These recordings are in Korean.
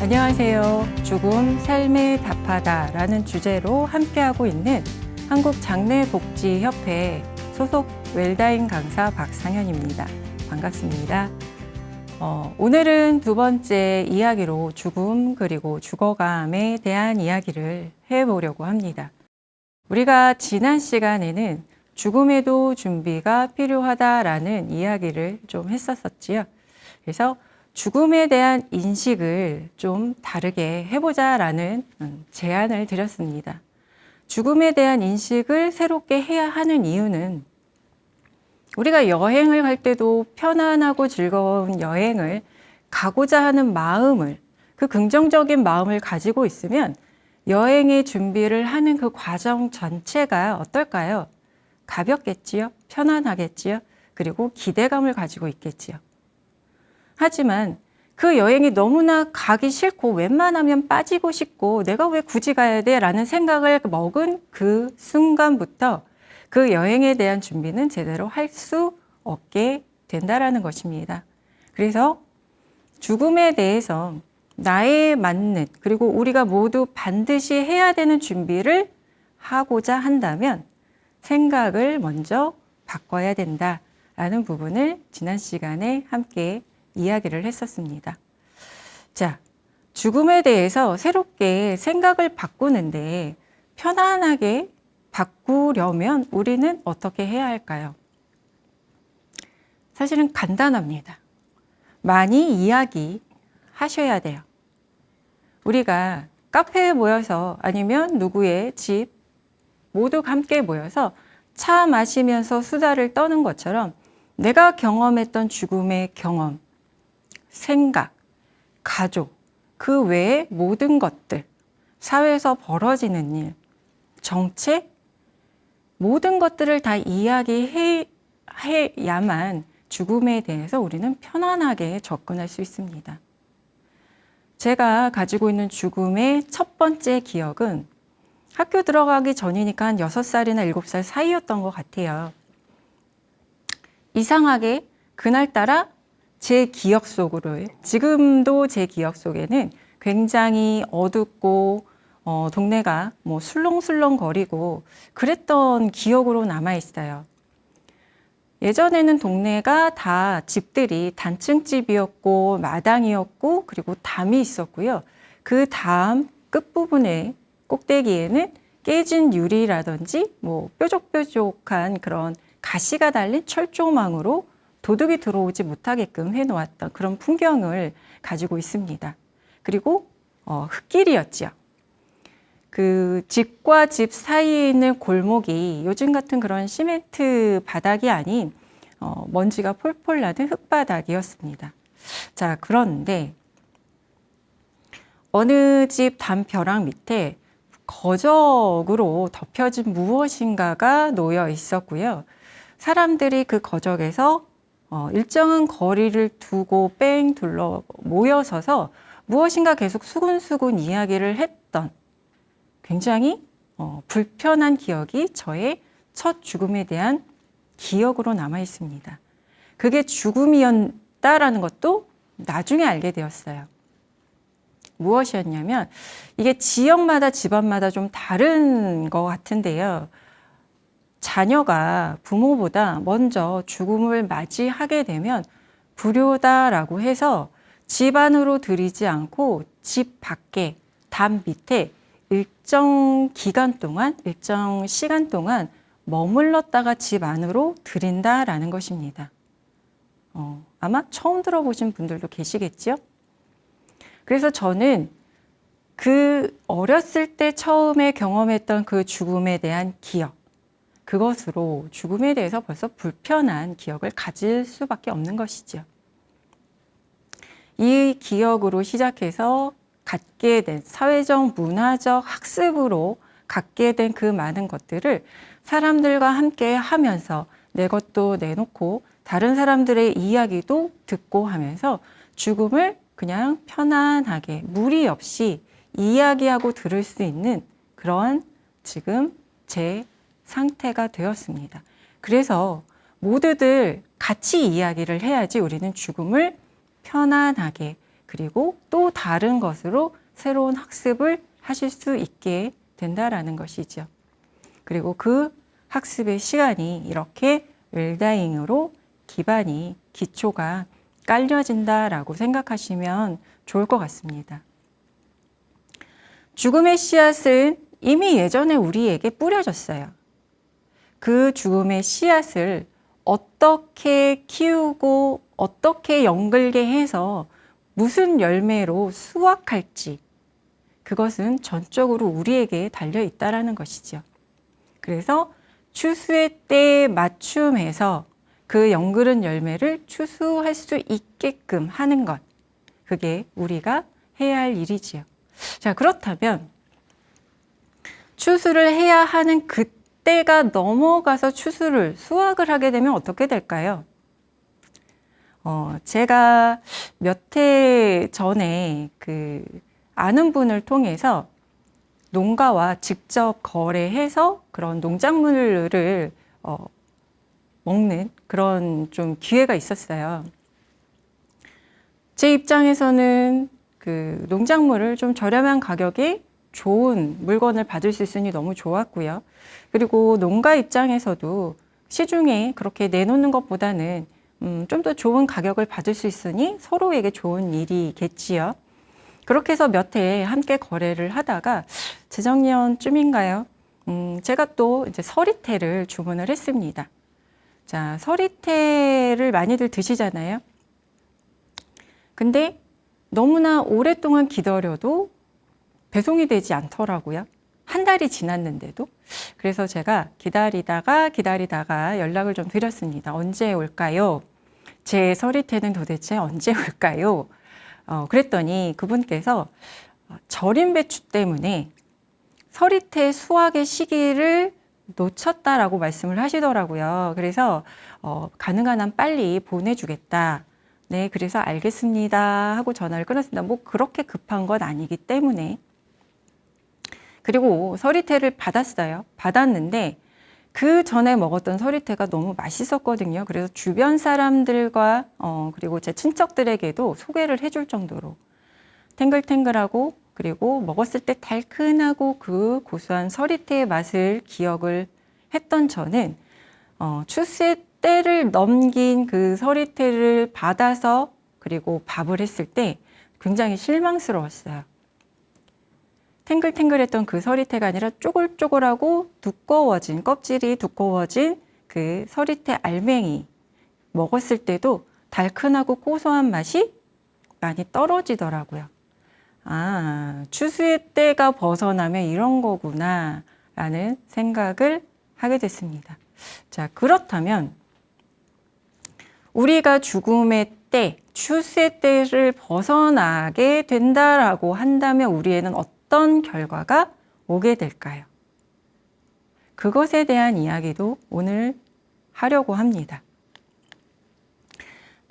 안녕하세요. 죽음, 삶의 답하다라는 주제로 함께하고 있는 한국장례복지협회 소속 웰다잉 강사 박상현입니다. 반갑습니다. 오늘은 두 번째 이야기로 죽음 그리고 죽어감에 대한 이야기를 해보려고 합니다. 우리가 지난 시간에는 죽음에도 준비가 필요하다라는 이야기를 좀 했었지요. 그래서 죽음에 대한 인식을 좀 다르게 해보자라는 제안을 드렸습니다. 죽음에 대한 인식을 새롭게 해야 하는 이유는 우리가 여행을 갈 때도 편안하고 즐거운 여행을 가고자 하는 마음을, 그 긍정적인 마음을 가지고 있으면 여행의 준비를 하는 그 과정 전체가 어떨까요? 가볍겠지요? 편안하겠지요? 그리고 기대감을 가지고 있겠지요. 하지만 그 여행이 너무나 가기 싫고 웬만하면 빠지고 싶고 내가 왜 굳이 가야 돼? 라는 생각을 먹은 그 순간부터 그 여행에 대한 준비는 제대로 할 수 없게 된다라는 것입니다. 그래서 죽음에 대해서 나에 맞는 그리고 우리가 모두 반드시 해야 되는 준비를 하고자 한다면 생각을 먼저 바꿔야 된다라는 부분을 지난 시간에 함께 이야기를 했었습니다. 자, 죽음에 대해서 새롭게 생각을 바꾸는데 편안하게 바꾸려면 우리는 어떻게 해야 할까요? 사실은 간단합니다. 많이 이야기하셔야 돼요. 우리가 카페에 모여서 아니면 누구의 집 모두 함께 모여서 차 마시면서 수다를 떠는 것처럼 내가 경험했던 죽음의 경험, 생각, 가족, 그 외의 모든 것들, 사회에서 벌어지는 일, 정책, 모든 것들을 다 이야기해야만 죽음에 대해서 우리는 편안하게 접근할 수 있습니다. 제가 가지고 있는 죽음의 첫 번째 기억은 학교 들어가기 전이니까 한 6살이나 7살 사이였던 것 같아요. 이상하게 그날따라 제 기억 속으로, 지금도 제 기억 속에는 굉장히 어둡고 동네가 뭐 술렁술렁거리고 그랬던 기억으로 남아있어요. 예전에는 동네가 다 집들이 단층집이었고 마당이었고 그리고 담이 있었고요. 그 담 끝부분에 꼭대기에는 깨진 유리라든지 뭐 뾰족뾰족한 그런 가시가 달린 철조망으로 도둑이 들어오지 못하게끔 해놓았던 그런 풍경을 가지고 있습니다. 그리고 흙길이었죠. 그 집과 집 사이에 있는 골목이 요즘 같은 그런 시멘트 바닥이 아닌 먼지가 폴폴 나는 흙바닥이었습니다. 자, 그런데 어느 집 담벼락 밑에 거적으로 덮여진 무엇인가가 놓여 있었고요. 사람들이 그 거적에서 일정한 거리를 두고 뺑 둘러 모여서서 무엇인가 계속 수근수근 이야기를 했던 굉장히 불편한 기억이 저의 첫 죽음에 대한 기억으로 남아 있습니다. 그게 죽음이었다라는 것도 나중에 알게 되었어요. 무엇이었냐면 이게 지역마다 집안마다 좀 다른 것 같은데요. 자녀가 부모보다 먼저 죽음을 맞이하게 되면 불효다라고 해서 집 안으로 들이지 않고 집 밖에 담 밑에 일정 기간 동안, 일정 시간 동안 머물렀다가 집 안으로 들인다라는 것입니다. 아마 처음 들어보신 분들도 계시겠죠? 그래서 저는 그 어렸을 때 처음에 경험했던 그 죽음에 대한 기억, 그것으로 죽음에 대해서 벌써 불편한 기억을 가질 수밖에 없는 것이죠. 이 기억으로 시작해서 갖게 된 사회적, 문화적 학습으로 갖게 된 그 많은 것들을 사람들과 함께 하면서 내 것도 내놓고 다른 사람들의 이야기도 듣고 하면서 죽음을 그냥 편안하게 무리 없이 이야기하고 들을 수 있는 그런 지금 제 상태가 되었습니다. 그래서 모두들 같이 이야기를 해야지 우리는 죽음을 편안하게 그리고 또 다른 것으로 새로운 학습을 하실 수 있게 된다라는 것이죠. 그리고 그 학습의 시간이 이렇게 웰다잉으로 기초가 깔려진다라고 생각하시면 좋을 것 같습니다. 죽음의 씨앗은 이미 예전에 우리에게 뿌려졌어요. 그 죽음의 씨앗을 어떻게 키우고 어떻게 연글게 해서 무슨 열매로 수확할지 그것은 전적으로 우리에게 달려 있다라는 것이죠. 그래서 추수의 때에 맞춤해서 그 연그른 열매를 추수할 수 있게끔 하는 것. 그게 우리가 해야 할 일이지요. 자, 그렇다면 추수를 해야 하는 그때가 넘어가서 수확을 하게 되면 어떻게 될까요? 제가 몇 해 전에 아는 분을 통해서 농가와 직접 거래해서 그런 농작물을 먹는 그런 좀 기회가 있었어요. 제 입장에서는 그 농작물을 좀 저렴한 가격에 좋은 물건을 받을 수 있으니 너무 좋았고요. 그리고 농가 입장에서도 시중에 그렇게 내놓는 것보다는 좀 더 좋은 가격을 받을 수 있으니 서로에게 좋은 일이겠지요. 그렇게 해서 몇 해 함께 거래를 하다가 재작년쯤인가요? 제가 또 이제 서리태를 주문을 했습니다. 자, 서리태를 많이들 드시잖아요. 근데 너무나 오랫동안 기다려도 배송이 되지 않더라고요. 한 달이 지났는데도. 그래서 제가 기다리다가 연락을 좀 드렸습니다. 언제 올까요? 제 서리태는 도대체 언제 올까요? 그랬더니 그분께서 절임 배추 때문에 서리태 수확의 시기를 놓쳤다라고 말씀을 하시더라고요. 그래서 가능한 한 빨리 보내주겠다. 네, 그래서 알겠습니다 하고 전화를 끊었습니다. 뭐 그렇게 급한 건 아니기 때문에. 그리고 서리태를 받았는데 그 전에 먹었던 서리태가 너무 맛있었거든요. 그래서 주변 사람들과 그리고 제 친척들에게도 소개를 해줄 정도로 탱글탱글하고 그리고 먹었을 때 달큰하고 그 고소한 서리태의 맛을 기억을 했던 저는 추수의 때를 넘긴 그 서리태를 받아서 그리고 밥을 했을 때 굉장히 실망스러웠어요. 탱글탱글했던 그 서리태가 아니라 쪼글쪼글하고 껍질이 두꺼워진 그 서리태 알맹이 먹었을 때도 달큰하고 고소한 맛이 많이 떨어지더라고요. 아, 추수의 때가 벗어나면 이런 거구나 라는 생각을 하게 됐습니다. 자, 그렇다면 우리가 죽음의 때, 추수의 때를 벗어나게 된다라고 한다면 우리에는 어떤 결과가 오게 될까요? 그것에 대한 이야기도 오늘 하려고 합니다.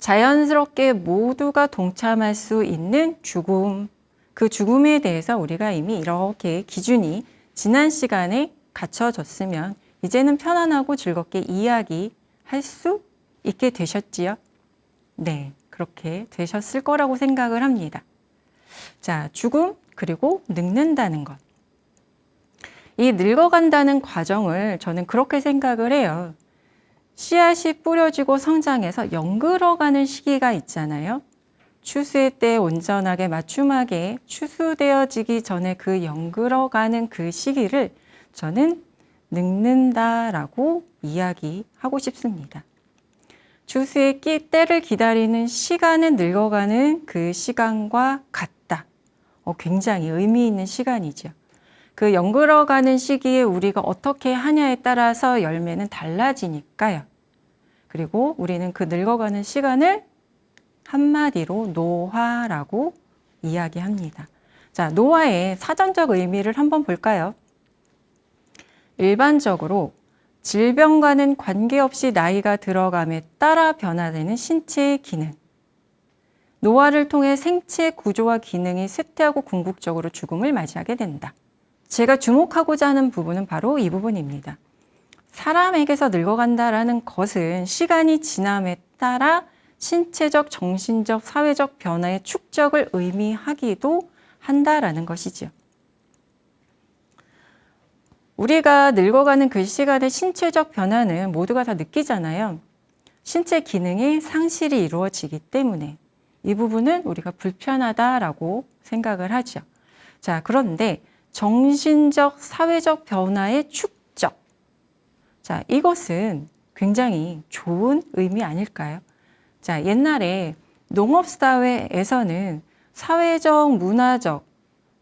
자연스럽게 모두가 동참할 수 있는 죽음, 그 죽음에 대해서 우리가 이미 이렇게 기준이 지난 시간에 갖춰졌으면 이제는 편안하고 즐겁게 이야기할 수 있게 되셨지요? 네, 그렇게 되셨을 거라고 생각을 합니다. 자, 죽음 그리고 늙는다는 것. 이 늙어간다는 과정을 저는 그렇게 생각을 해요. 씨앗이 뿌려지고 성장해서 연그러가는 시기가 있잖아요. 추수의 때 온전하게 맞춤하게 추수되어지기 전에 그 연그러가는 그 시기를 저는 늙는다라고 이야기하고 싶습니다. 추수의 때를 기다리는 시간은 늙어가는 그 시간과 같다. 굉장히 의미 있는 시간이죠. 그 연그러가는 시기에 우리가 어떻게 하냐에 따라서 열매는 달라지니까요. 그리고 우리는 그 늙어가는 시간을 한마디로 노화라고 이야기합니다. 자, 노화의 사전적 의미를 한번 볼까요? 일반적으로 질병과는 관계없이 나이가 들어감에 따라 변화되는 신체의 기능. 노화를 통해 생체 구조와 기능이 쇠퇴하고 궁극적으로 죽음을 맞이하게 된다. 제가 주목하고자 하는 부분은 바로 이 부분입니다. 사람에게서 늙어간다라는 것은 시간이 지남에 따라 신체적, 정신적, 사회적 변화의 축적을 의미하기도 한다라는 것이죠. 우리가 늙어가는 그 시간의 신체적 변화는 모두가 다 느끼잖아요. 신체 기능의 상실이 이루어지기 때문에 이 부분은 우리가 불편하다라고 생각을 하죠. 자, 그런데 정신적, 사회적 변화의 축적. 자, 이것은 굉장히 좋은 의미 아닐까요? 자, 옛날에 농업사회에서는 사회적, 문화적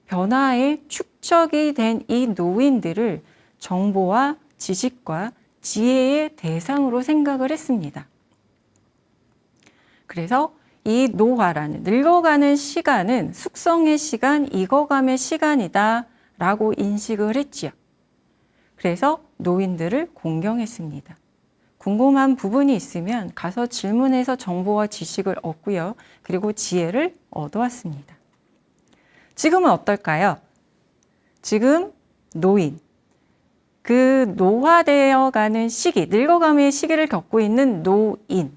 변화의 축적이 된 이 노인들을 정보와 지식과 지혜의 대상으로 생각을 했습니다. 그래서 이 노화라는 늙어가는 시간은 숙성의 시간, 익어감의 시간이다 라고 인식을 했지요. 그래서 노인들을 공경했습니다. 궁금한 부분이 있으면 가서 질문해서 정보와 지식을 얻고요. 그리고 지혜를 얻어왔습니다. 지금은 어떨까요? 지금 노인, 그 노화되어 가는 시기, 늙어감의 시기를 겪고 있는 노인.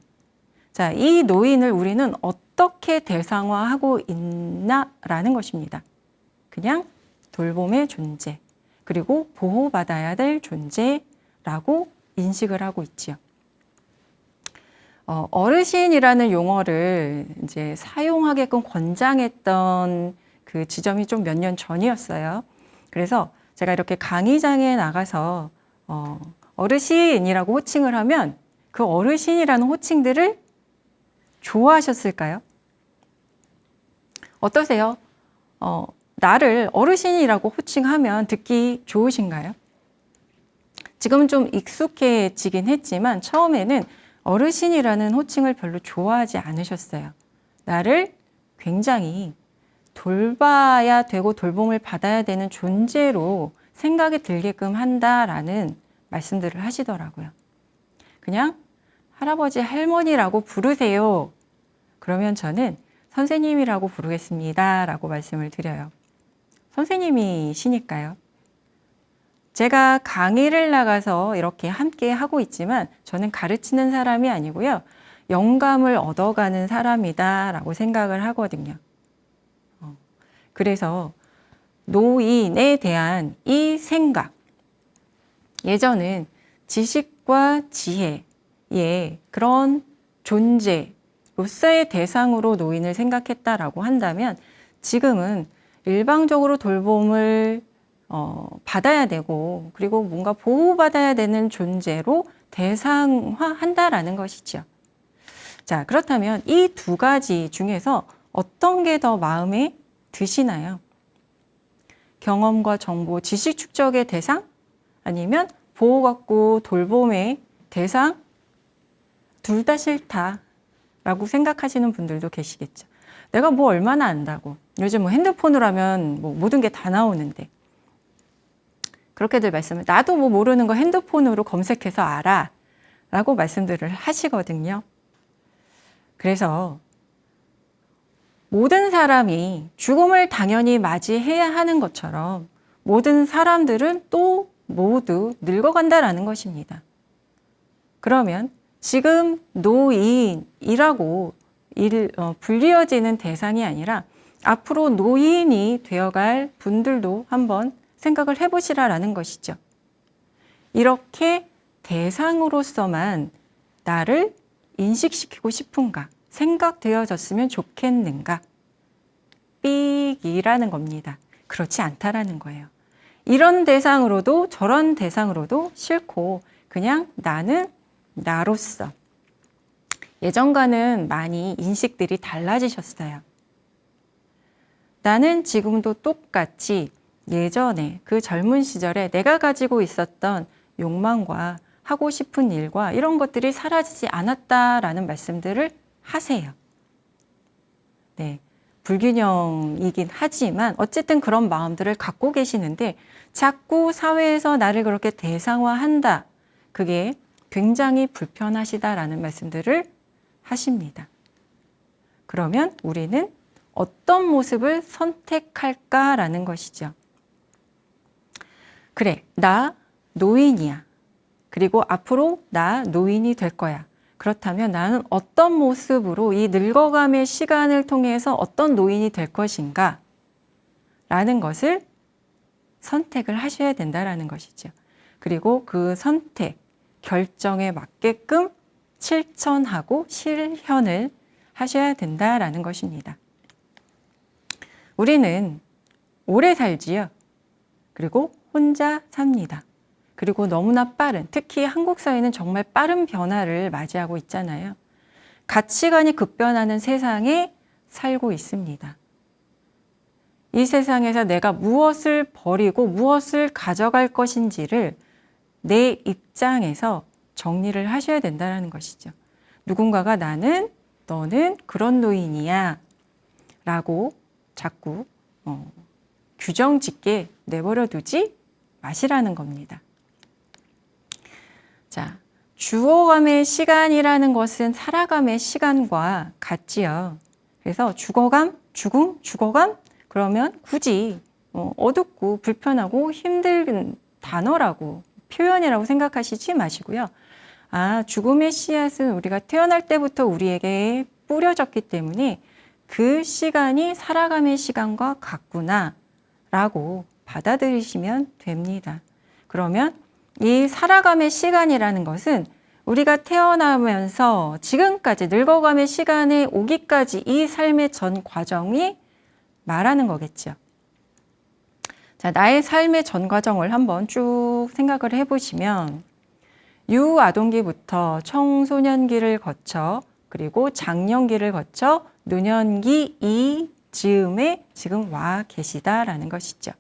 자, 이 노인을 우리는 어떻게 대상화하고 있나라는 것입니다. 그냥 돌봄의 존재, 그리고 보호받아야 될 존재라고 인식을 하고 있지요. 어르신이라는 용어를 이제 사용하게끔 권장했던 그 지점이 좀 몇 년 전이었어요. 그래서 제가 이렇게 강의장에 나가서 어르신이라고 호칭을 하면 그 어르신이라는 호칭들을 좋아하셨을까요? 어떠세요? 나를 어르신이라고 호칭하면 듣기 좋으신가요? 지금은 좀 익숙해지긴 했지만 처음에는 어르신이라는 호칭을 별로 좋아하지 않으셨어요. 나를 굉장히 돌봐야 되고 돌봄을 받아야 되는 존재로 생각이 들게끔 한다라는 말씀들을 하시더라고요. 그냥 할아버지, 할머니라고 부르세요. 그러면 저는 선생님이라고 부르겠습니다. 라고 말씀을 드려요. 선생님이시니까요. 제가 강의를 나가서 이렇게 함께 하고 있지만 저는 가르치는 사람이 아니고요. 영감을 얻어가는 사람이다라고 생각을 하거든요. 그래서 노인에 대한 이 생각, 예전은 지식과 지혜의 그런 존재로서의 대상으로 노인을 생각했다라고 한다면 지금은 일방적으로 돌봄을 받아야 되고 그리고 뭔가 보호받아야 되는 존재로 대상화한다라는 것이죠. 자, 그렇다면 이 두 가지 중에서 어떤 게 더 마음에 드시나요? 경험과 정보, 지식 축적의 대상? 아니면 보호받고 돌봄의 대상? 둘 다 싫다라고 생각하시는 분들도 계시겠죠. 내가 뭐 얼마나 안다고. 요즘 뭐 핸드폰으로 하면 뭐 모든 게 다 나오는데. 그렇게들 말씀을, 나도 뭐 모르는 거 핸드폰으로 검색해서 알아. 라고 말씀들을 하시거든요. 그래서 모든 사람이 죽음을 당연히 맞이해야 하는 것처럼 모든 사람들은 또 모두 늙어간다라는 것입니다. 그러면 지금 노인이라고 불리어지는 대상이 아니라 앞으로 노인이 되어갈 분들도 한번 생각을 해보시라라는 것이죠. 이렇게 대상으로서만 나를 인식시키고 싶은가, 생각되어졌으면 좋겠는가, 삑이라는 겁니다. 그렇지 않다라는 거예요. 이런 대상으로도 저런 대상으로도 싫고 그냥 나는 나로서. 예전과는 많이 인식들이 달라지셨어요. 나는 지금도 똑같이 예전에 그 젊은 시절에 내가 가지고 있었던 욕망과 하고 싶은 일과 이런 것들이 사라지지 않았다라는 말씀들을 하세요. 네, 불균형이긴 하지만 어쨌든 그런 마음들을 갖고 계시는데 자꾸 사회에서 나를 그렇게 대상화한다. 그게 굉장히 불편하시다라는 말씀들을 하십니다. 그러면 우리는 어떤 모습을 선택할까라는 것이죠. 그래, 나 노인이야. 그리고 앞으로 나 노인이 될 거야. 그렇다면 나는 어떤 모습으로 이 늙어감의 시간을 통해서 어떤 노인이 될 것인가? 라는 것을 선택을 하셔야 된다라는 것이죠. 그리고 그 선택, 결정에 맞게끔 실천하고 실현을 하셔야 된다라는 것입니다. 우리는 오래 살지요. 그리고 혼자 삽니다. 그리고 너무나 빠른, 특히 한국 사회는 정말 빠른 변화를 맞이하고 있잖아요. 가치관이 급변하는 세상에 살고 있습니다. 이 세상에서 내가 무엇을 버리고 무엇을 가져갈 것인지를 내 입장에서 정리를 하셔야 된다는 것이죠. 누군가가 너는 그런 노인이야 라고 자꾸 규정 짓게 내버려 두지 마시라는 겁니다. 자, 죽어감의 시간이라는 것은 살아감의 시간과 같지요. 그래서 죽어감, 죽음, 죽어감? 그러면 굳이 어둡고 불편하고 힘든 단어라고 표현이라고 생각하시지 마시고요. 아, 죽음의 씨앗은 우리가 태어날 때부터 우리에게 뿌려졌기 때문에 그 시간이 살아감의 시간과 같구나 라고 받아들이시면 됩니다. 그러면 이 살아감의 시간이라는 것은 우리가 태어나면서 지금까지 늙어감의 시간에 오기까지 이 삶의 전 과정이 말하는 거겠죠. 자, 나의 삶의 전 과정을 한번 쭉 생각을 해보시면 유아동기부터 청소년기를 거쳐 그리고 장년기를 거쳐 노년기 이 즈음에 지금 와 계시다라는 것이죠.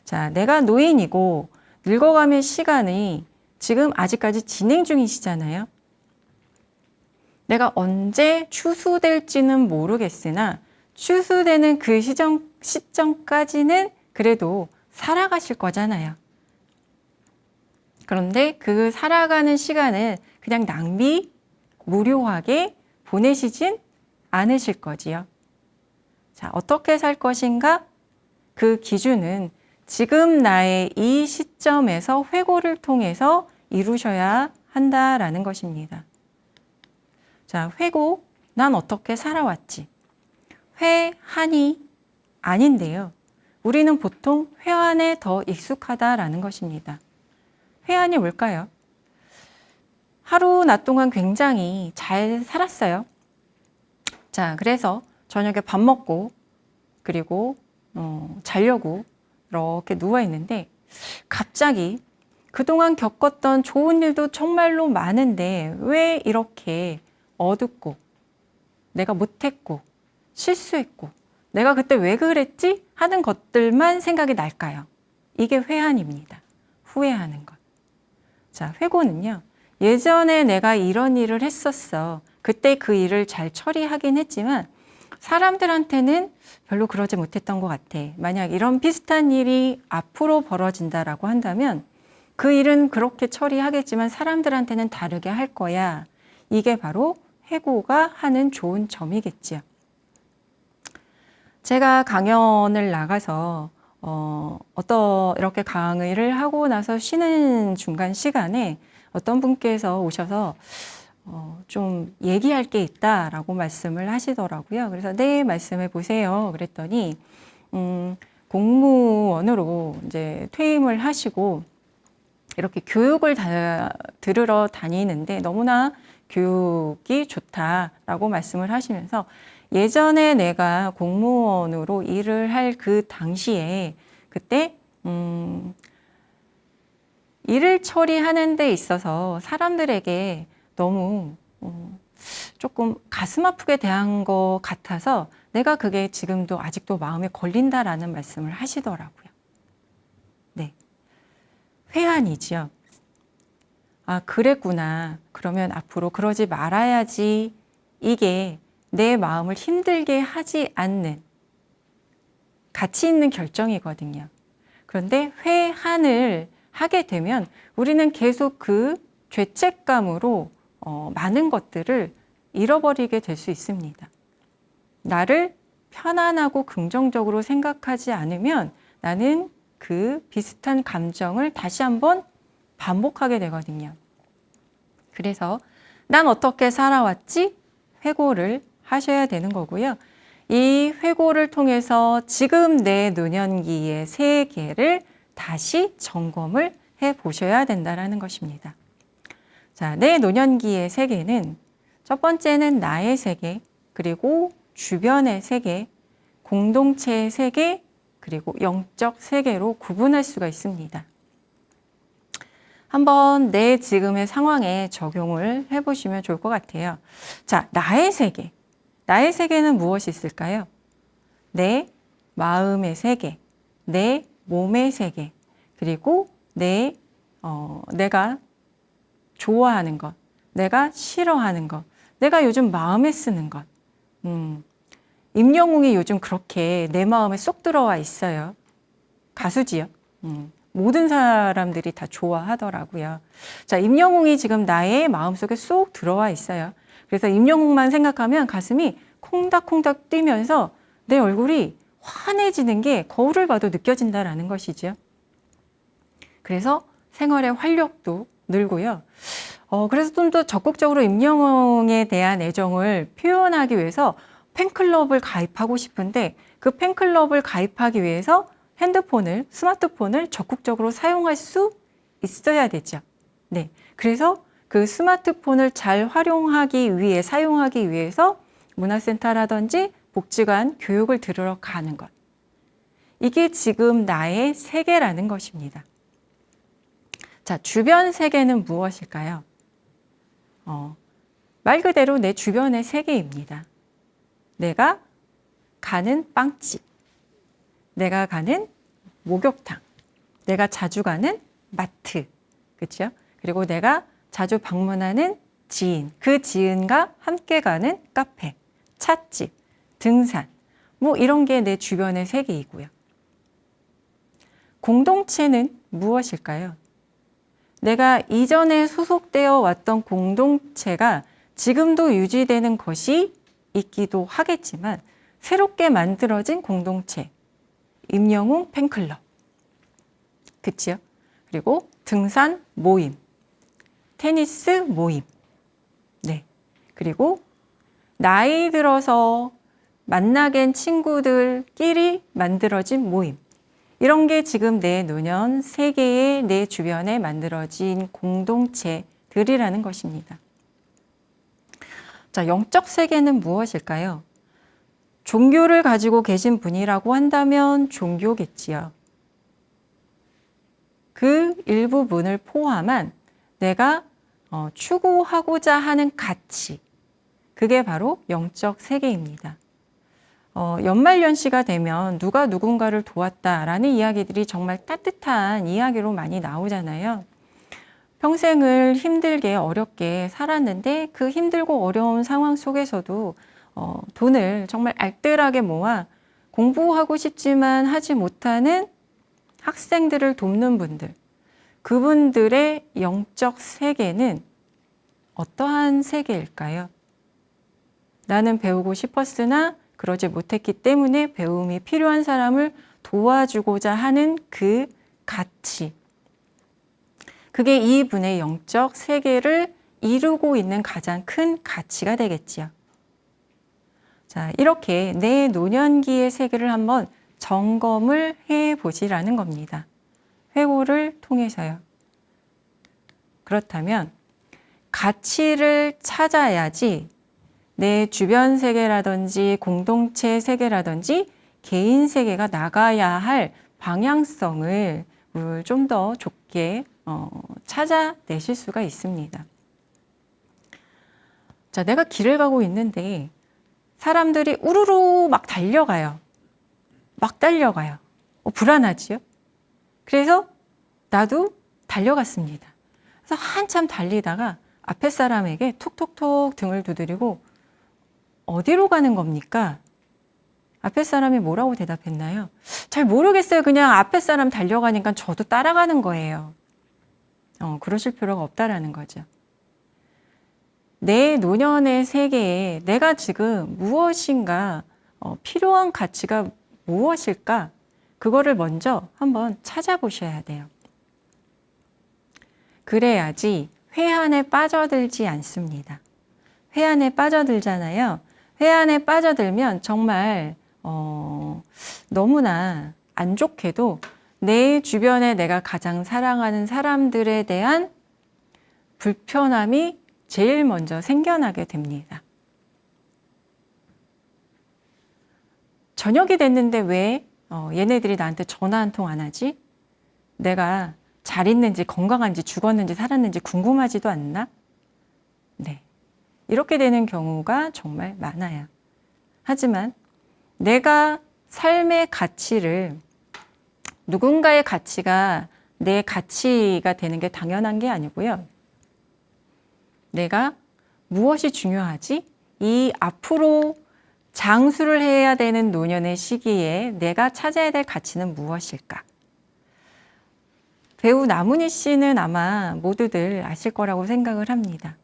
자, 내가 노인이고 늙어감의 시간이 지금 아직까지 진행 중이시잖아요. 내가 언제 추수될지는 모르겠으나 추수되는 그 시점까지는 그래도 살아가실 거잖아요. 그런데 그 살아가는 시간을 그냥 무료하게 보내시진 않으실 거지요. 자, 어떻게 살 것인가? 그 기준은 지금 나의 이 시점에서 회고를 통해서 이루셔야 한다라는 것입니다. 자, 회고, 난 어떻게 살아왔지? 회한이 아닌데요. 우리는 보통 회한에 더 익숙하다라는 것입니다. 회한이 뭘까요? 하루 낮 동안 굉장히 잘 살았어요. 자, 그래서 저녁에 밥 먹고 그리고 자려고 이렇게 누워 있는데 갑자기 그동안 겪었던 좋은 일도 정말로 많은데 왜 이렇게 어둡고 내가 못했고 실수했고 내가 그때 왜 그랬지? 하는 것들만 생각이 날까요? 이게 회한입니다. 후회하는 것. 자, 회고는요. 예전에 내가 이런 일을 했었어. 그때 그 일을 잘 처리하긴 했지만 사람들한테는 별로 그러지 못했던 것 같아. 만약 이런 비슷한 일이 앞으로 벌어진다라고 한다면 그 일은 그렇게 처리하겠지만 사람들한테는 다르게 할 거야. 이게 바로 회고가 하는 좋은 점이겠지요. 제가 강연을 나가서 이렇게 강의를 하고 나서 쉬는 중간 시간에 어떤 분께서 오셔서 좀 얘기할 게 있다라고 말씀을 하시더라고요. 그래서 네, 말씀해 보세요. 그랬더니 공무원으로 이제 퇴임을 하시고 이렇게 교육을 들으러 다니는데 너무나 교육이 좋다라고 말씀을 하시면서 예전에 내가 공무원으로 일을 할 그 당시에 그때 일을 처리하는 데 있어서 사람들에게 너무 조금 가슴 아프게 대한 것 같아서 내가 그게 지금도 아직도 마음에 걸린다라는 말씀을 하시더라고요. 네, 회한이지요. 아, 그랬구나. 그러면 앞으로 그러지 말아야지. 이게 내 마음을 힘들게 하지 않는 가치 있는 결정이거든요. 그런데 회한을 하게 되면 우리는 계속 그 죄책감으로 많은 것들을 잃어버리게 될 수 있습니다. 나를 편안하고 긍정적으로 생각하지 않으면 나는 그 비슷한 감정을 다시 한번 반복하게 되거든요. 그래서 난 어떻게 살아왔지? 회고를 하셔야 되는 거고요. 이 회고를 통해서 지금 내 노년기의 세계를 다시 점검을 해 보셔야 된다는 것입니다. 자, 내 노년기의 세계는 첫 번째는 나의 세계, 그리고 주변의 세계, 공동체의 세계, 그리고 영적 세계로 구분할 수가 있습니다. 한번 내 지금의 상황에 적용을 해보시면 좋을 것 같아요. 자, 나의 세계. 나의 세계는 무엇이 있을까요? 내 마음의 세계, 내 몸의 세계, 그리고 내가 좋아하는 것, 내가 싫어하는 것, 내가 요즘 마음에 쓰는 것. 임영웅이 요즘 그렇게 내 마음에 쏙 들어와 있어요. 가수지요. 모든 사람들이 다 좋아하더라고요. 자, 임영웅이 지금 나의 마음속에 쏙 들어와 있어요. 그래서 임영웅만 생각하면 가슴이 콩닥콩닥 뛰면서 내 얼굴이 환해지는 게 거울을 봐도 느껴진다라는 것이죠. 그래서 생활의 활력도 늘고요. 그래서 좀 더 적극적으로 임영웅에 대한 애정을 표현하기 위해서 팬클럽을 가입하고 싶은데 그 팬클럽을 가입하기 위해서 스마트폰을 적극적으로 사용할 수 있어야 되죠. 네. 그래서 그 스마트폰을 잘 사용하기 위해서 문화센터라든지 복지관 교육을 들으러 가는 것. 이게 지금 나의 세계라는 것입니다. 자, 주변 세계는 무엇일까요? 말 그대로 내 주변의 세계입니다. 내가 가는 빵집, 내가 가는 목욕탕, 내가 자주 가는 마트, 그렇죠? 그리고 내가 자주 방문하는 지인, 그 지인과 함께 가는 카페, 찻집, 등산, 뭐 이런 게 내 주변의 세계이고요. 공동체는 무엇일까요? 내가 이전에 소속되어 왔던 공동체가 지금도 유지되는 것이 있기도 하겠지만 새롭게 만들어진 공동체, 임영웅 팬클럽, 그치요? 그리고 등산 모임, 테니스 모임, 네. 그리고 나이 들어서 만나게 친구들끼리 만들어진 모임, 이런 게 지금 내 노년 세계에 내 주변에 만들어진 공동체들이라는 것입니다. 자, 영적 세계는 무엇일까요? 종교를 가지고 계신 분이라고 한다면 종교겠지요. 그 일부분을 포함한 내가 추구하고자 하는 가치, 그게 바로 영적 세계입니다. 연말연시가 되면 누가 누군가를 도왔다라는 이야기들이 정말 따뜻한 이야기로 많이 나오잖아요. 평생을 힘들게 어렵게 살았는데 그 힘들고 어려운 상황 속에서도 돈을 정말 알뜰하게 모아 공부하고 싶지만 하지 못하는 학생들을 돕는 분들, 그분들의 영적 세계는 어떠한 세계일까요? 나는 배우고 싶었으나 그러지 못했기 때문에 배움이 필요한 사람을 도와주고자 하는 그 가치. 그게 이분의 영적 세계를 이루고 있는 가장 큰 가치가 되겠지요. 자, 이렇게 내 노년기의 세계를 한번 점검을 해 보시라는 겁니다. 회고를 통해서요. 그렇다면 가치를 찾아야지 내 주변 세계라든지 공동체 세계라든지 개인 세계가 나가야 할 방향성을 좀 더 좁게 찾아내실 수가 있습니다. 자, 내가 길을 가고 있는데 사람들이 우르르 막 달려가요. 불안하지요? 그래서 나도 달려갔습니다. 그래서 한참 달리다가 앞에 사람에게 톡톡톡 등을 두드리고 어디로 가는 겁니까? 앞에 사람이 뭐라고 대답했나요? 잘 모르겠어요. 그냥 앞에 사람 달려가니까 저도 따라가는 거예요. 그러실 필요가 없다라는 거죠. 내 노년의 세계에 내가 지금 무엇인가 필요한 가치가 무엇일까? 그거를 먼저 한번 찾아보셔야 돼요. 그래야지 회한에 빠져들지 않습니다. 회한에 빠져들잖아요. 회한에 빠져들면 정말 너무나 안 좋게도 내 주변에 내가 가장 사랑하는 사람들에 대한 불편함이 제일 먼저 생겨나게 됩니다. 저녁이 됐는데 왜 얘네들이 나한테 전화 한 통 안 하지? 내가 잘 있는지 건강한지 죽었는지 살았는지 궁금하지도 않나? 네, 이렇게 되는 경우가 정말 많아요. 하지만 내가 삶의 가치를 누군가의 가치가 내 가치가 되는 게 당연한 게 아니고요. 내가 무엇이 중요하지? 이 앞으로 장수를 해야 되는 노년의 시기에 내가 찾아야 될 가치는 무엇일까? 배우 남은희 씨는 아마 모두들 아실 거라고 생각을 합니다.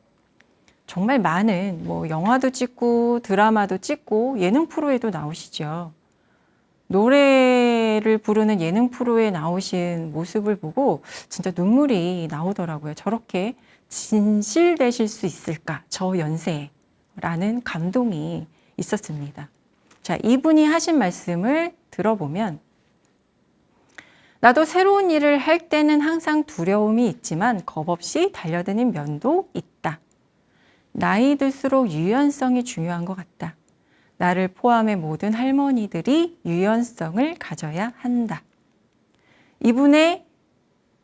정말 많은 영화도 찍고 드라마도 찍고 예능 프로에도 나오시죠. 노래를 부르는 예능 프로에 나오신 모습을 보고 진짜 눈물이 나오더라고요. 저렇게 진실되실 수 있을까? 저 연세에 라는 감동이 있었습니다. 자, 이분이 하신 말씀을 들어보면 나도 새로운 일을 할 때는 항상 두려움이 있지만 겁없이 달려드는 면도 있다. 나이 들수록 유연성이 중요한 것 같다. 나를 포함해 모든 할머니들이 유연성을 가져야 한다. 이분의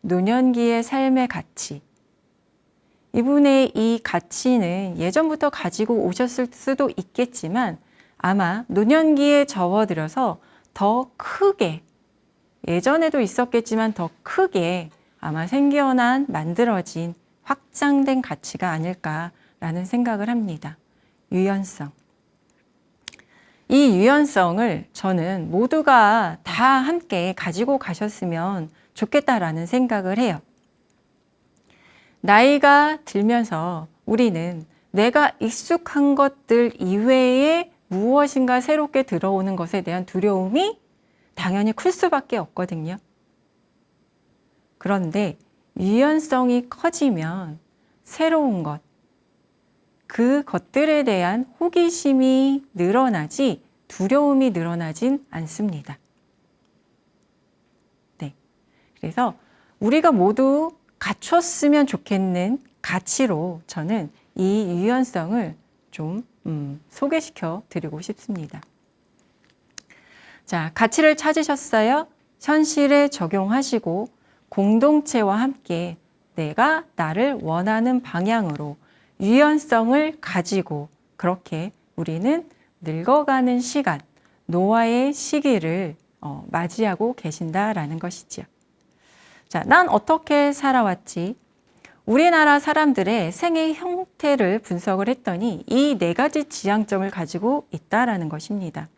노년기의 삶의 가치, 이분의 이 가치는 예전부터 가지고 오셨을 수도 있겠지만 아마 노년기에 접어들어서 더 크게, 예전에도 있었겠지만 더 크게 아마 생겨난, 만들어진, 확장된 가치가 아닐까라는 생각을 합니다. 유연성. 이 유연성을 저는 모두가 다 함께 가지고 가셨으면 좋겠다라는 생각을 해요. 나이가 들면서 우리는 내가 익숙한 것들 이외에 무엇인가 새롭게 들어오는 것에 대한 두려움이 당연히 클 수밖에 없거든요. 그런데 유연성이 커지면 새로운 것, 그것들에 대한 호기심이 늘어나지 두려움이 늘어나진 않습니다. 네. 그래서 우리가 모두 갖췄으면 좋겠는 가치로 저는 이 유연성을 좀 소개시켜 드리고 싶습니다. 자, 가치를 찾으셨어요? 현실에 적용하시고 공동체와 함께 내가 나를 원하는 방향으로 유연성을 가지고 그렇게 우리는 늙어가는 시간, 노화의 시기를 맞이하고 계신다라는 것이지요. 자, 난 어떻게 살아왔지? 우리나라 사람들의 생애 형태를 분석을 했더니 이 4가지 지향점을 가지고 있다라는 것입니다.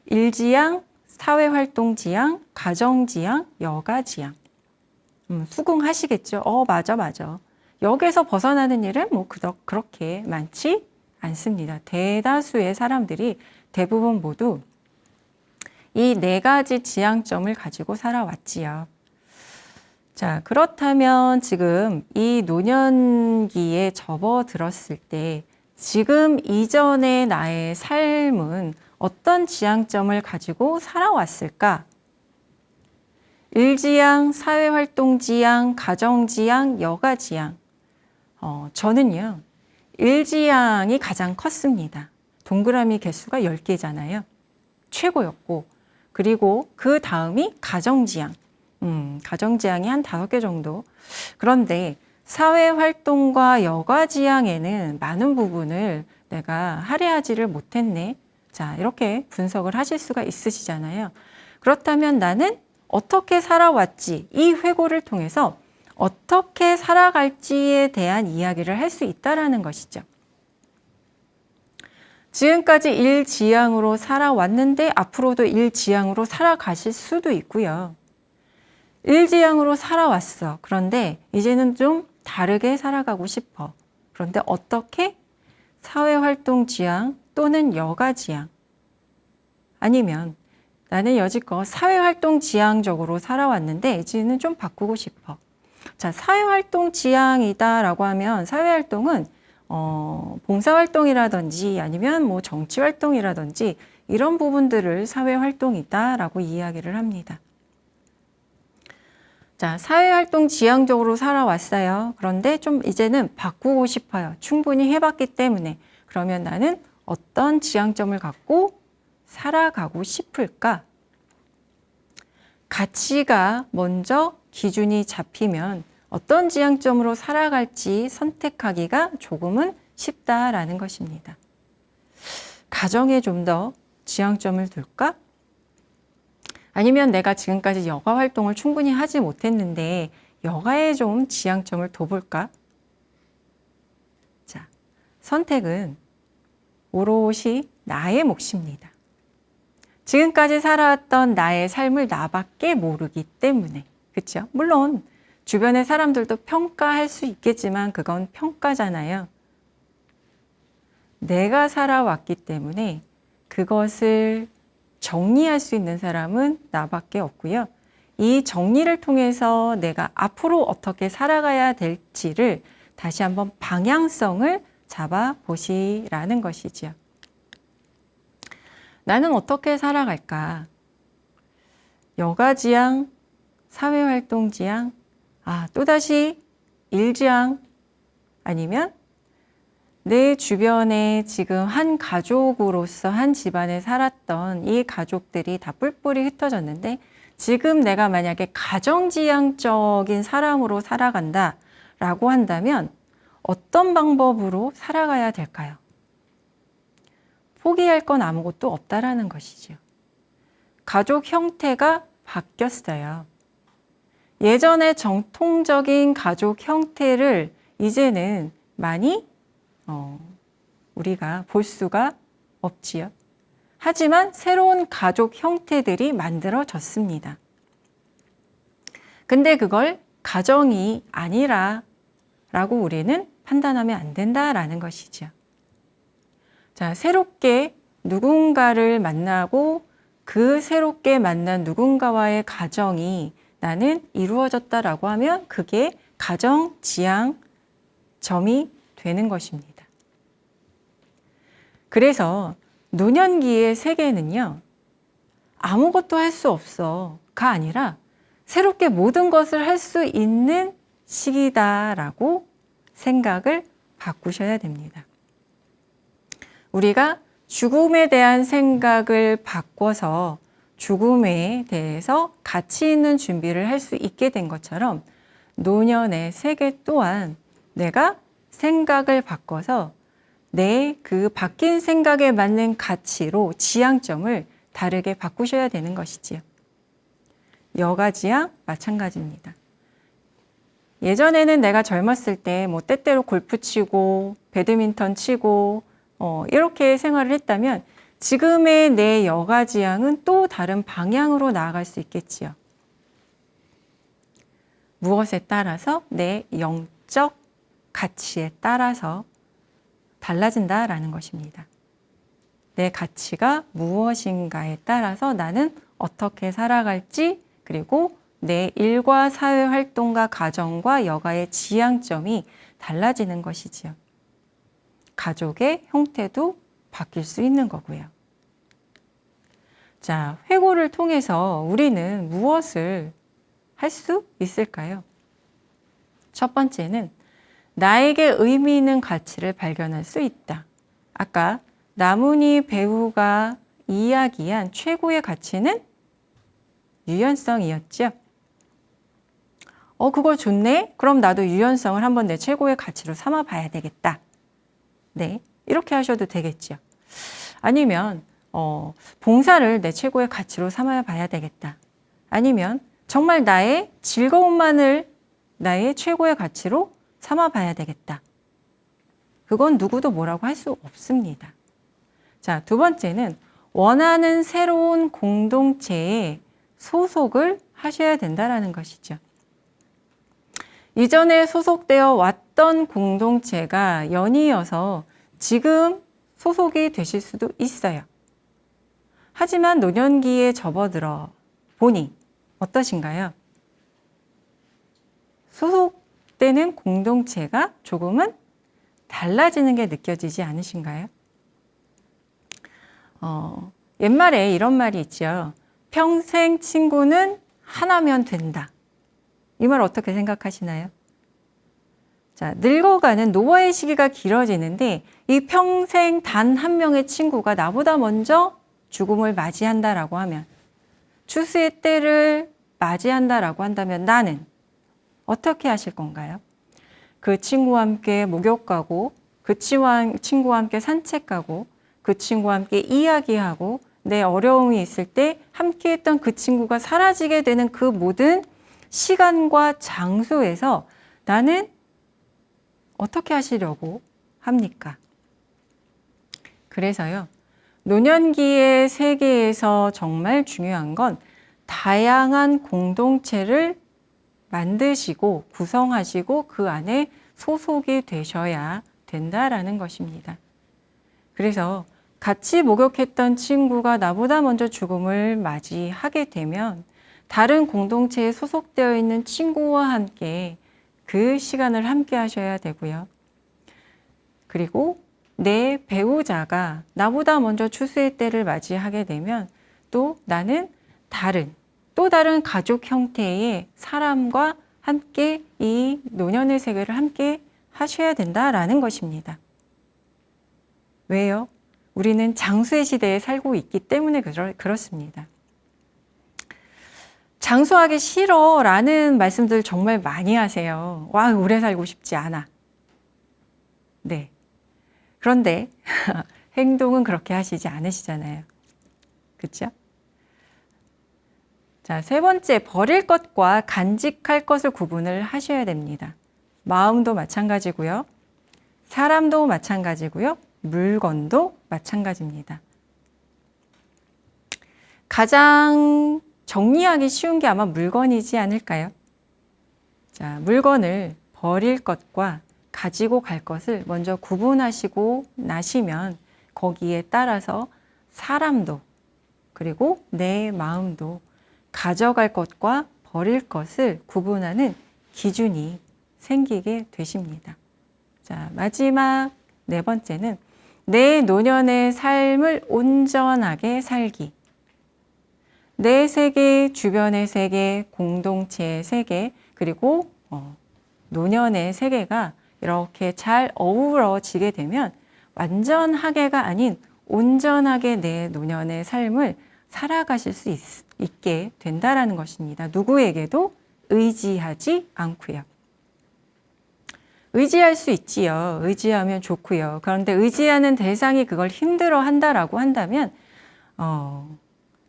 일지향, 사회활동지향, 가정지향, 여가지향. 수긍하시겠죠? 맞아. 여기서 벗어나는 일은 그렇게 많지 않습니다. 대다수의 사람들이 대부분 모두 이 4가지 지향점을 가지고 살아왔지요. 자, 그렇다면 지금 이 노년기에 접어들었을 때 지금 이전의 나의 삶은 어떤 지향점을 가지고 살아왔을까? 일지향, 사회활동지향, 가정지향, 여가지향. 저는요, 일지향이 가장 컸습니다. 동그라미 개수가 10개잖아요. 최고였고, 그리고 그 다음이 가정지향. 가정지향이 한 5개 정도. 그런데 사회활동과 여가지향에는 많은 부분을 내가 할애하지를 못했네. 자, 이렇게 분석을 하실 수가 있으시잖아요. 그렇다면 나는 어떻게 살아왔지? 이 회고를 통해서 어떻게 살아갈지에 대한 이야기를 할 수 있다라는 것이죠. 지금까지 일지향으로 살아왔는데 앞으로도 일지향으로 살아가실 수도 있고요. 일지향으로 살아왔어. 그런데 이제는 좀 다르게 살아가고 싶어. 그런데 어떻게? 사회활동 지향 또는 여가 지향. 아니면 나는 여지껏 사회활동 지향적으로 살아왔는데 이제는 좀 바꾸고 싶어. 자, 사회활동 지향이다라고 하면 사회활동은 봉사활동이라든지 아니면 뭐 정치활동이라든지 이런 부분들을 사회활동이다라고 이야기를 합니다. 자, 사회활동 지향적으로 살아왔어요. 그런데 좀 이제는 바꾸고 싶어요. 충분히 해봤기 때문에. 그러면 나는 어떤 지향점을 갖고 살아가고 싶을까? 가치가 먼저 기준이 잡히면 어떤 지향점으로 살아갈지 선택하기가 조금은 쉽다라는 것입니다. 가정에 좀 더 지향점을 둘까? 아니면 내가 지금까지 여가 활동을 충분히 하지 못했는데 여가에 좀 지향점을 둬볼까? 자, 선택은 오롯이 나의 몫입니다. 지금까지 살아왔던 나의 삶을 나밖에 모르기 때문에. 그렇죠? 물론 주변의 사람들도 평가할 수 있겠지만 그건 평가잖아요. 내가 살아왔기 때문에 그것을 정리할 수 있는 사람은 나밖에 없고요. 이 정리를 통해서 내가 앞으로 어떻게 살아가야 될지를 다시 한번 방향성을 잡아보시라는 것이죠. 나는 어떻게 살아갈까? 여가지향, 사회활동지향, 또다시 일지향, 아니면 내 주변에 지금 한 가족으로서 한 집안에 살았던 이 가족들이 다 뿔뿔이 흩어졌는데 지금 내가 만약에 가정지향적인 사람으로 살아간다라고 한다면 어떤 방법으로 살아가야 될까요? 포기할 건 아무것도 없다라는 것이죠. 가족 형태가 바뀌었어요. 예전의 정통적인 가족 형태를 이제는 많이 우리가 볼 수가 없지요. 하지만 새로운 가족 형태들이 만들어졌습니다. 근데 그걸 가정이 아니라 라고 우리는 판단하면 안 된다라는 것이죠. 자, 새롭게 누군가를 만나고 그 새롭게 만난 누군가와의 가정이 나는 이루어졌다라고 하면 그게 가정 지향점이 되는 것입니다. 그래서 노년기의 세계는요, 아무것도 할 수 없어가 아니라 새롭게 모든 것을 할 수 있는 시기다라고 생각을 바꾸셔야 됩니다. 우리가 죽음에 대한 생각을 바꿔서 죽음에 대해서 가치 있는 준비를 할 수 있게 된 것처럼 노년의 세계 또한 내가 생각을 바꿔서 내 그 바뀐 생각에 맞는 가치로 지향점을 다르게 바꾸셔야 되는 것이지요. 여가지향 마찬가지입니다. 예전에는 내가 젊었을 때 뭐 때때로 골프 치고 배드민턴 치고 이렇게 생활을 했다면 지금의 내 여가지향은 또 다른 방향으로 나아갈 수 있겠지요. 무엇에 따라서? 내 영적 가치에 따라서 달라진다라는 것입니다. 내 가치가 무엇인가에 따라서 나는 어떻게 살아갈지, 그리고 내 일과 사회 활동과 가정과 여가의 지향점이 달라지는 것이지요. 가족의 형태도 바뀔 수 있는 거고요. 자, 회고를 통해서 우리는 무엇을 할 수 있을까요? 첫 번째는 나에게 의미 있는 가치를 발견할 수 있다. 아까 나문희 배우가 이야기한 최고의 가치는 유연성이었죠. 그거 좋네? 그럼 나도 유연성을 한번 내 최고의 가치로 삼아 봐야 되겠다. 네, 이렇게 하셔도 되겠죠. 아니면 봉사를 내 최고의 가치로 삼아 봐야 되겠다. 아니면 정말 나의 즐거움만을 나의 최고의 가치로 삼아 봐야 되겠다. 그건 누구도 뭐라고 할 수 없습니다. 자, 두 번째는 원하는 새로운 공동체에 소속을 하셔야 된다는 것이죠. 이전에 소속되어 왔던 공동체가 연이어서 지금 소속이 되실 수도 있어요. 하지만 노년기에 접어들어 보니 어떠신가요? 소속되는 공동체가 조금은 달라지는 게 느껴지지 않으신가요? 옛말에 이런 말이 있죠. 평생 친구는 하나면 된다. 이 말 어떻게 생각하시나요? 자, 늙어가는 노화의 시기가 길어지는데 이 평생 단 한 명의 친구가 나보다 먼저 죽음을 맞이한다라고 하면, 추수의 때를 맞이한다라고 한다면 나는 어떻게 하실 건가요? 그 친구와 함께 목욕 가고, 그 친구와 함께 산책 가고, 그 친구와 함께 이야기하고, 내 어려움이 있을 때 함께 했던 그 친구가 사라지게 되는 그 모든 시간과 장소에서 나는 어떻게 하시려고 합니까? 그래서요, 노년기의 세계에서 정말 중요한 건 다양한 공동체를 만드시고 구성하시고 그 안에 소속이 되셔야 된다라는 것입니다. 그래서 같이 목욕했던 친구가 나보다 먼저 죽음을 맞이하게 되면 다른 공동체에 소속되어 있는 친구와 함께 그 시간을 함께 하셔야 되고요. 그리고 내 배우자가 나보다 먼저 추수의 때를 맞이하게 되면 또 나는 또 다른 가족 형태의 사람과 함께 이 노년의 세계를 함께 하셔야 된다라는 것입니다. 왜요? 우리는 장수의 시대에 살고 있기 때문에 그렇습니다. 장수하기 싫어 라는 말씀들 정말 많이 하세요. 와, 오래 살고 싶지 않아. 네. 그런데 행동은 그렇게 하시지 않으시잖아요. 그렇죠? 자, 세 번째, 버릴 것과 간직할 것을 구분을 하셔야 됩니다. 마음도 마찬가지고요. 사람도 마찬가지고요. 물건도 마찬가지입니다. 가장 정리하기 쉬운 게 아마 물건이지 않을까요? 자, 물건을 버릴 것과 가지고 갈 것을 먼저 구분하시고 나시면 거기에 따라서 사람도 그리고 내 마음도 가져갈 것과 버릴 것을 구분하는 기준이 생기게 되십니다. 자, 마지막 네 번째는 내 노년의 삶을 온전하게 살기. 내 세계, 주변의 세계, 공동체의 세계, 그리고 노년의 세계가 이렇게 잘 어우러지게 되면 완전하게가 아닌 온전하게 내 노년의 삶을 살아가실 수 있게 된다라는 것입니다. 누구에게도 의지하지 않고요. 의지할 수 있지요. 의지하면 좋고요. 그런데 의지하는 대상이 그걸 힘들어 한다라고 한다면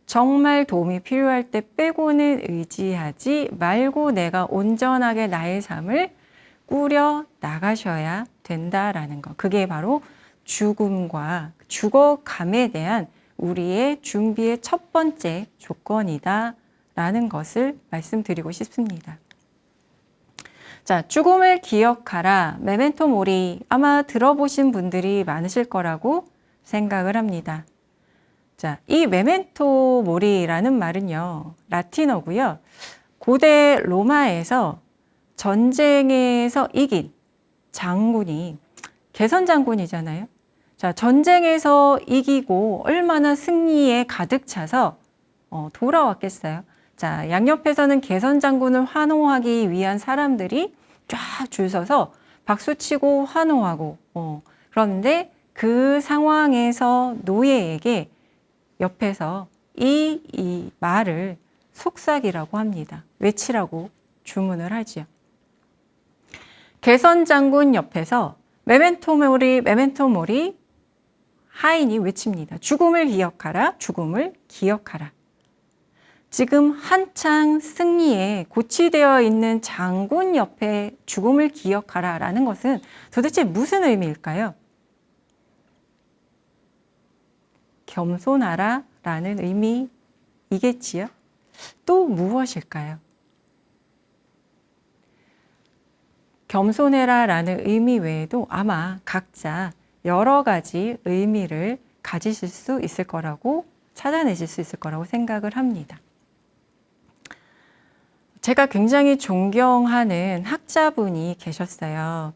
정말 도움이 필요할 때 빼고는 의지하지 말고 내가 온전하게 나의 삶을 꾸려 나가셔야 된다라는 것. 그게 바로 죽음과 죽어감에 대한 우리의 준비의 첫 번째 조건이다라는 것을 말씀드리고 싶습니다. 자, 죽음을 기억하라. 메멘토 모리. 아마 들어보신 분들이 많으실 거라고 생각을 합니다. 자, 이 메멘토 모리라는 말은요, 라틴어고요. 고대 로마에서 전쟁에서 이긴 장군이 개선 장군이잖아요. 자, 전쟁에서 이기고 얼마나 승리에 가득 차서 돌아왔겠어요. 자, 양옆에서는 개선 장군을 환호하기 위한 사람들이 쫙 줄 서서 박수치고 환호하고 그런데 그 상황에서 노예에게 옆에서 이 말을 속삭이라고 합니다. 외치라고 주문을 하지요. 개선 장군 옆에서 메멘토 모리, 메멘토 모리 하인이 외칩니다. 죽음을 기억하라, 죽음을 기억하라. 지금 한창 승리에 고취되어 있는 장군 옆에 죽음을 기억하라 라는 것은 도대체 무슨 의미일까요? 겸손하라 라는 의미이겠지요? 또 무엇일까요? 겸손해라 라는 의미 외에도 아마 각자 여러 가지 의미를 가지실 수 있을 거라고 찾아내실 수 있을 거라고 생각을 합니다. 제가 굉장히 존경하는 학자분이 계셨어요.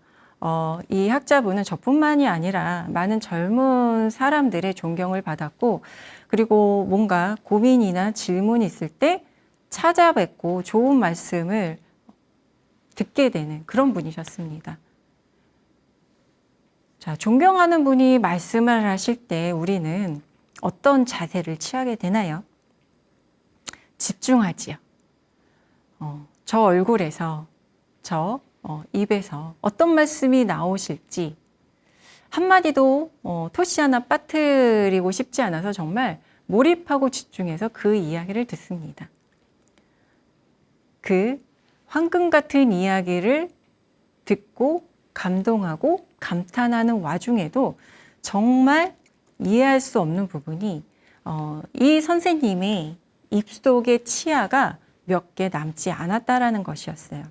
이 학자분은 저뿐만이 아니라 많은 젊은 사람들의 존경을 받았고, 그리고 뭔가 고민이나 질문이 있을 때 찾아뵙고 좋은 말씀을 듣게 되는 그런 분이셨습니다. 자, 존경하는 분이 말씀을 하실 때 우리는 어떤 자세를 취하게 되나요? 집중하지요. 저 얼굴에서, 저 입에서 어떤 말씀이 나오실지 한마디도 토시 하나 빠뜨리고 싶지 않아서 정말 몰입하고 집중해서 그 이야기를 듣습니다. 그 황금 같은 이야기를 듣고 감동하고 감탄하는 와중에도 정말 이해할 수 없는 부분이 이 선생님의 입속의 치아가 몇 개 남지 않았다라는 것이었어요.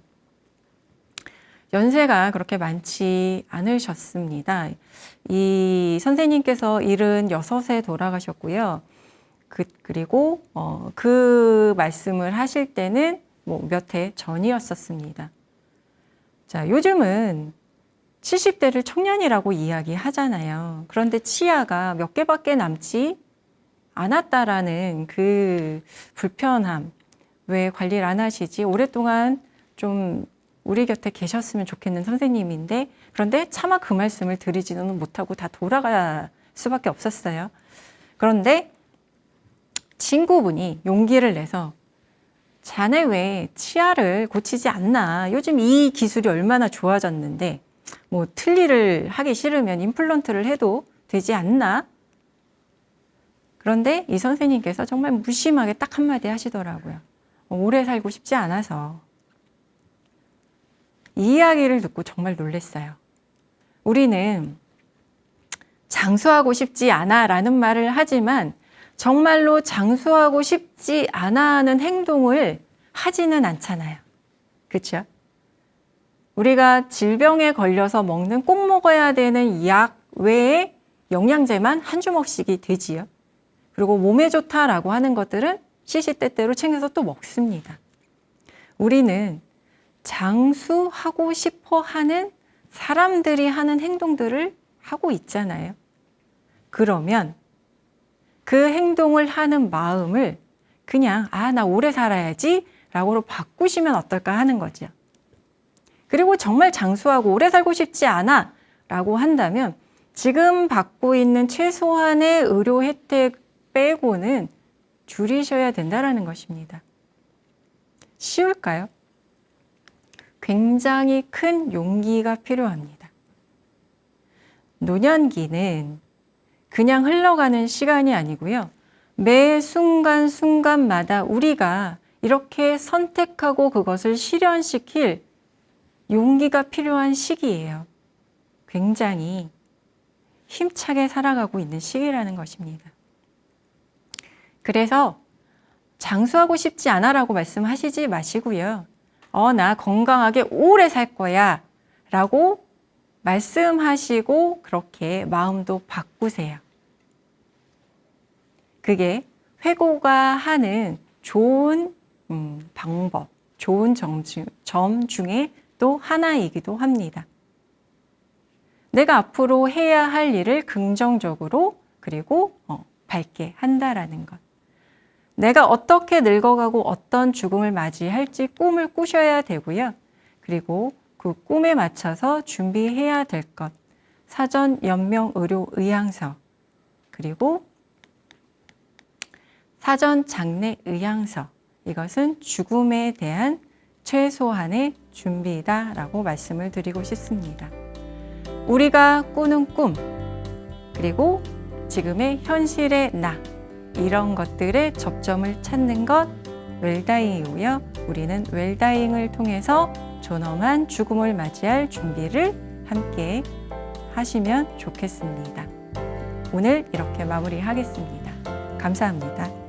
연세가 그렇게 많지 않으셨습니다. 이 선생님께서 76에 돌아가셨고요. 그리고 그 말씀을 하실 때는 몇 해 전이었었습니다. 자, 요즘은 70대를 청년이라고 이야기하잖아요. 그런데 치아가 몇 개밖에 남지 않았다라는 그 불편함, 왜 관리를 안 하시지? 오랫동안 좀 우리 곁에 계셨으면 좋겠는 선생님인데, 그런데 차마 그 말씀을 드리지는 못하고 다 돌아갈 수밖에 없었어요. 그런데 친구분이 용기를 내서 자네 왜 치아를 고치지 않나? 요즘 이 기술이 얼마나 좋아졌는데 틀니를 하기 싫으면 임플란트를 해도 되지 않나? 그런데 이 선생님께서 정말 무심하게 딱 한마디 하시더라고요. 오래 살고 싶지 않아서. 이 이야기를 듣고 정말 놀랐어요. 우리는 장수하고 싶지 않아 라는 말을 하지만 정말로 장수하고 싶지 않아 하는 행동을 하지는 않잖아요. 그렇죠? 우리가 질병에 걸려서 먹는 꼭 먹어야 되는 약 외에 영양제만 한 주먹씩이 되지요. 그리고 몸에 좋다라고 하는 것들은 시시때때로 챙겨서 또 먹습니다. 우리는 장수하고 싶어 하는 사람들이 하는 행동들을 하고 있잖아요. 그러면 그 행동을 하는 마음을 그냥 나 오래 살아야지 라고 바꾸시면 어떨까 하는 거죠. 그리고 정말 장수하고 오래 살고 싶지 않아 라고 한다면 지금 받고 있는 최소한의 의료 혜택 빼고는 줄이셔야 된다는 것입니다. 쉬울까요? 굉장히 큰 용기가 필요합니다. 노년기는 그냥 흘러가는 시간이 아니고요. 매 순간순간마다 우리가 이렇게 선택하고 그것을 실현시킬 용기가 필요한 시기예요. 굉장히 힘차게 살아가고 있는 시기라는 것입니다. 그래서 장수하고 싶지 않아라고 말씀하시지 마시고요. 나 건강하게 오래 살 거야 라고 말씀하시고 그렇게 마음도 바꾸세요. 그게 회고가 하는 좋은 방법, 좋은 점 중에 또 하나이기도 합니다. 내가 앞으로 해야 할 일을 긍정적으로 그리고 밝게 한다라는 것. 내가 어떻게 늙어가고 어떤 죽음을 맞이할지 꿈을 꾸셔야 되고요. 그리고 그 꿈에 맞춰서 준비해야 될 것. 사전 연명 의료 의향서 그리고 사전 장례 의향서. 이것은 죽음에 대한 최소한의 준비다라고 말씀을 드리고 싶습니다. 우리가 꾸는 꿈 그리고 지금의 현실의 나 이런 것들의 접점을 찾는 것 웰다잉이고요. 우리는 웰다잉을 통해서 존엄한 죽음을 맞이할 준비를 함께 하시면 좋겠습니다. 오늘 이렇게 마무리하겠습니다. 감사합니다.